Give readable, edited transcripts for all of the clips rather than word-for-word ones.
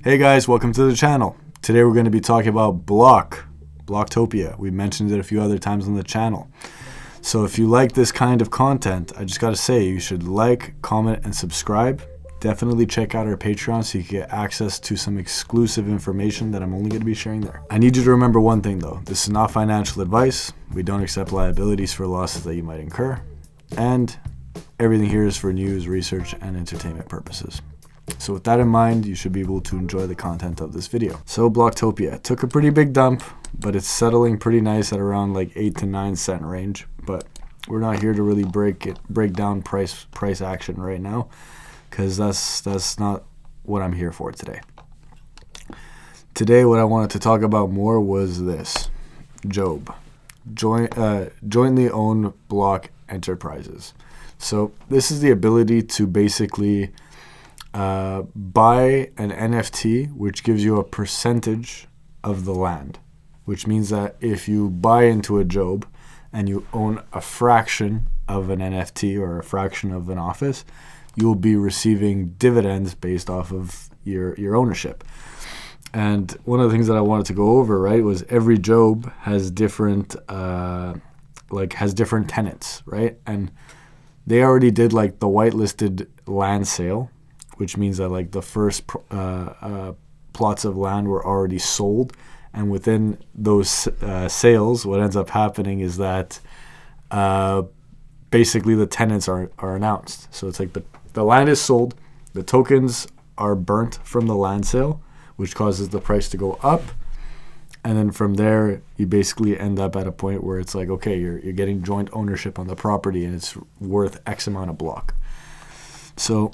Hey guys, welcome to the channel. Today we're going to be talking about Bloktopia. We mentioned it a few other times on the channel. So if you like this kind of content, I just got to say you should like, comment, and subscribe. Definitely check out our Patreon so you can get access to some exclusive information that I'm only going to be sharing there. I need you to remember one thing though. This is not financial advice. We don't accept liabilities for losses that you might incur. And everything here is for news, research, and entertainment purposes. So with that in mind, you should be able to enjoy the content of this video. So Bloktopia took a pretty big dump, but it's settling pretty nice at around like 8 to 9 cent range. But we're not here to really break down price action right now, because that's not what I'm here for today. Today, what I wanted to talk about more was this: Jobe, jointly owned block enterprises. So this is the ability to basically buy an NFT, which gives you a percentage of the land, which means that if you buy into a Jobe and you own a fraction of an NFT or a fraction of an office, you'll be receiving dividends based off of your ownership. And one of the things that I wanted to go over, right, was every Jobe has different different tenants, right? And they already did like the whitelisted land sale, which means that like the first plots of land were already sold, and within those sales, what ends up happening is that basically the tenants are announced. So it's like the land is sold, the tokens are burnt from the land sale, which causes the price to go up, and then from there you basically end up at a point where it's like, okay, you're getting joint ownership on the property and it's worth X amount of block. So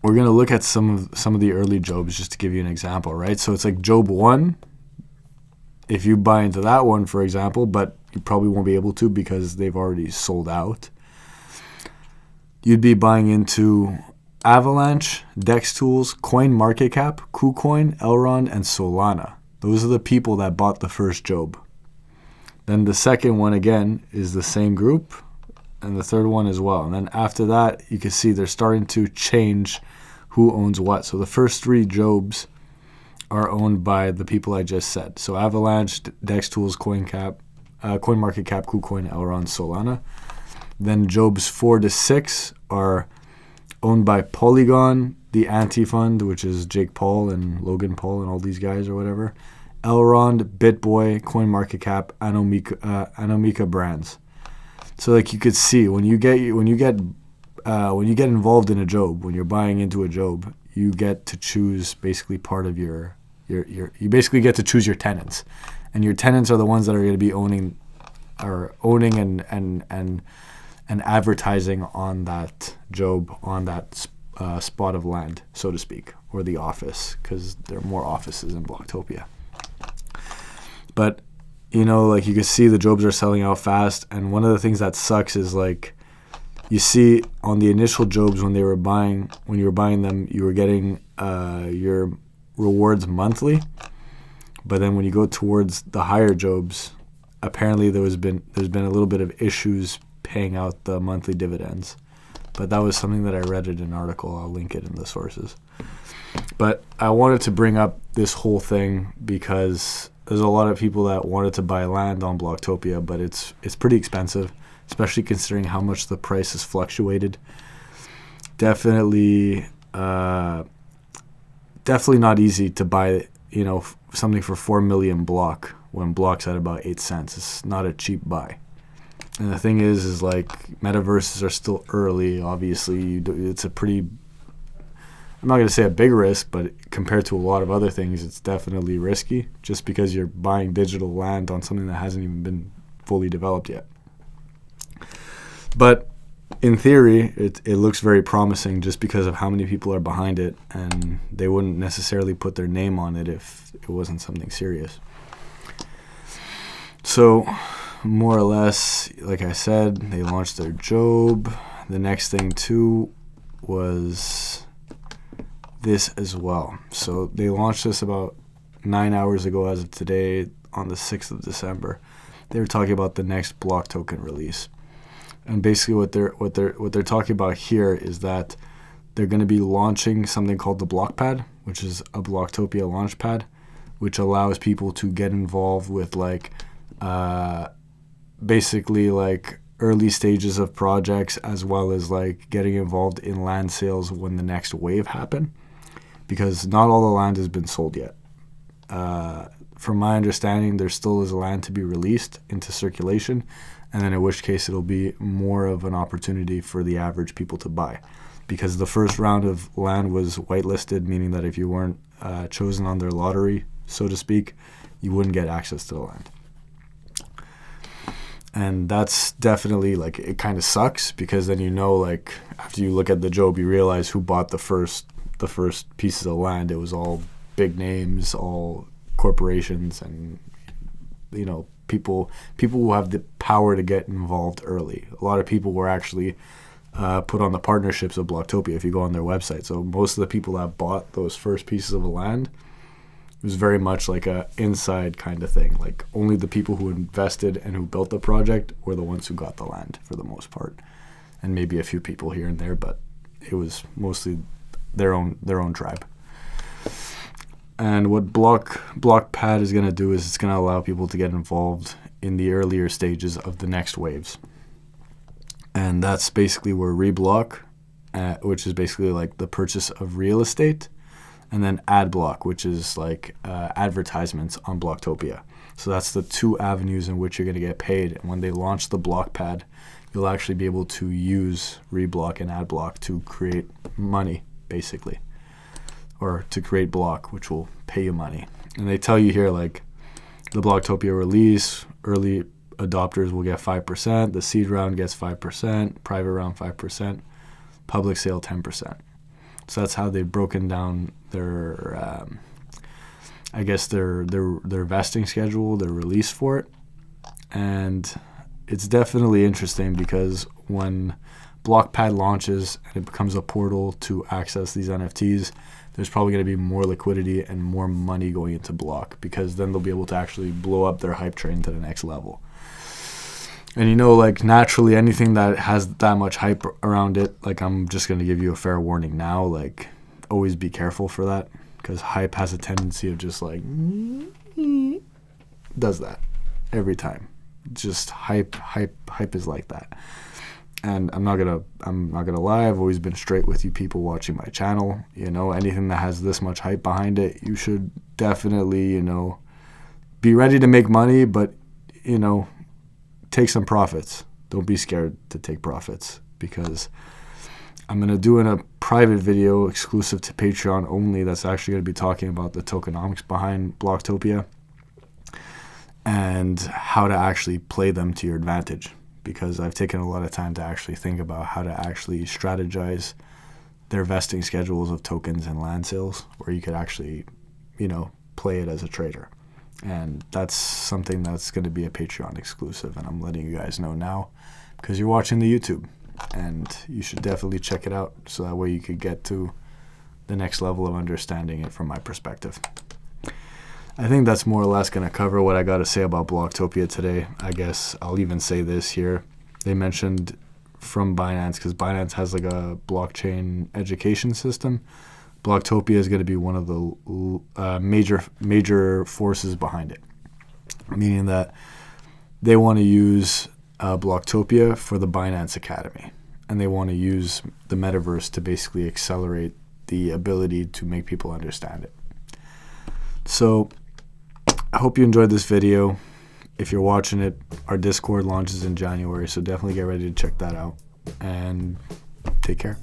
we're going to look at some of the early Jobes just to give you an example, right? So it's like Jobe 1, if you buy into that one, for example, but you probably won't be able to because they've already sold out, you'd be buying into Avalanche, Dex Tools, Coin Market Cap, KuCoin, Elrond, and Solana. Those are the people that bought the first Jobe. Then the second one, again, is the same group, and the third one as well. And then after that, you can see they're starting to change who owns what. So the first three Jobes are owned by the people I just said. So Avalanche, Dex Tools, Coin Market Cap, KuCoin, Elrond, Solana. Then Jobes 4 to 6 are owned by Polygon, the Anti-Fund, which is Jake Paul and Logan Paul and all these guys or whatever. Elrond, BitBoy, Coin Market Cap, Anomika Brands. So like you could see when you get involved in a Jobe, when you're buying into a Jobe, you get to choose basically part of you basically get to choose your tenants, and your tenants are the ones that are going to be owning and advertising on that Jobe, on that spot of land, so to speak, or the office, because there are more offices in Bloktopia. But you know, like you can see the Jobes are selling out fast, and one of the things that sucks is like you see on the initial Jobes when you were buying them, you were getting your rewards monthly, but then when you go towards the higher Jobes, apparently there's been a little bit of issues paying out the monthly dividends. But that was something that I read in an article. I'll link it in the sources. But I wanted to bring up this whole thing because there's a lot of people that wanted to buy land on Bloktopia, but it's pretty expensive, especially considering how much the price has fluctuated. Definitely not easy to buy, something for 4 million block when block's at about 8 cents. It's not a cheap buy. And the thing is like metaverses are still early. Obviously, it's a pretty, I'm not going to say a big risk, but compared to a lot of other things, it's definitely risky just because you're buying digital land on something that hasn't even been fully developed yet. But in theory, it looks very promising just because of how many people are behind it, and they wouldn't necessarily put their name on it if it wasn't something serious. So more or less, like I said, they launched their Jobe. The next thing too was this as well. So they launched this about 9 hours ago as of today on the 6th of December. They were talking about the next block token release. And basically what they're talking about here is that they're going to be launching something called the Blockpad, which is a Bloktopia launchpad, which allows people to get involved with like basically like early stages of projects, as well as like getting involved in land sales when the next wave happen, because not all the land has been sold yet. From my understanding, there still is land to be released into circulation, and then in which case it'll be more of an opportunity for the average people to buy, because the first round of land was whitelisted, meaning that if you weren't chosen on their lottery, so to speak, you wouldn't get access to the land. And that's definitely, like, it kind of sucks, because then, you know, like, after you look at the job, you realize who bought the first pieces of land. It was all big names, all corporations, and, you know, people who have the power to get involved early. A lot of people were actually put on the partnerships of Bloktopia if you go on their website. So most of the people that bought those first pieces of land, it was very much like a inside kind of thing. Like, only the people who invested and who built the project were the ones who got the land for the most part, and maybe a few people here and there, but it was mostly their own tribe. And what Blockpad is going to do is it's going to allow people to get involved in the earlier stages of the next waves. And that's basically where Reblock, which is basically like the purchase of real estate, and then Adblock, which is like advertisements on Bloktopia. So that's the two avenues in which you're going to get paid. And when they launch the Blockpad, you'll actually be able to use Reblock and Adblock to create money, basically, or to create block, which will pay you money. And they tell you here, like, the Bloktopia release, early adopters will get 5%, the seed round gets 5%, private round 5%, public sale 10%. So that's how they've broken down their, I guess their vesting schedule, their release for it. And it's definitely interesting, because when Blockpad launches and it becomes a portal to access these NFTs, there's probably going to be more liquidity and more money going into Block, because then they'll be able to actually blow up their hype train to the next level. And, you know, like, naturally, anything that has that much hype around it, like, I'm just going to give you a fair warning now, like, always be careful for that, because hype has a tendency of just, like, does that every time. Just hype is like that. And I'm not gonna lie, I've always been straight with you people watching my channel. You know, anything that has this much hype behind it, you should definitely, you know, be ready to make money, but, you know, take some profits. Don't be scared to take profits, because I'm going to do in a private video exclusive to Patreon only that's actually going to be talking about the tokenomics behind Bloktopia and how to actually play them to your advantage, because I've taken a lot of time to actually think about how to actually strategize their vesting schedules of tokens and land sales, where you could actually, you know, play it as a trader. And that's something that's going to be a Patreon exclusive, and I'm letting you guys know now, because you're watching the YouTube, and you should definitely check it out, so that way you could get to the next level of understanding it from my perspective. I think that's more or less going to cover what I got to say about Bloktopia today. I guess I'll even say this here. They mentioned from Binance, because Binance has like a blockchain education system. Bloktopia is going to be one of the major forces behind it, meaning that they want to use Bloktopia for the Binance Academy, and they want to use the Metaverse to basically accelerate the ability to make people understand it. So I hope you enjoyed this video. If you're watching it, our Discord launches in January, so definitely get ready to check that out, and take care.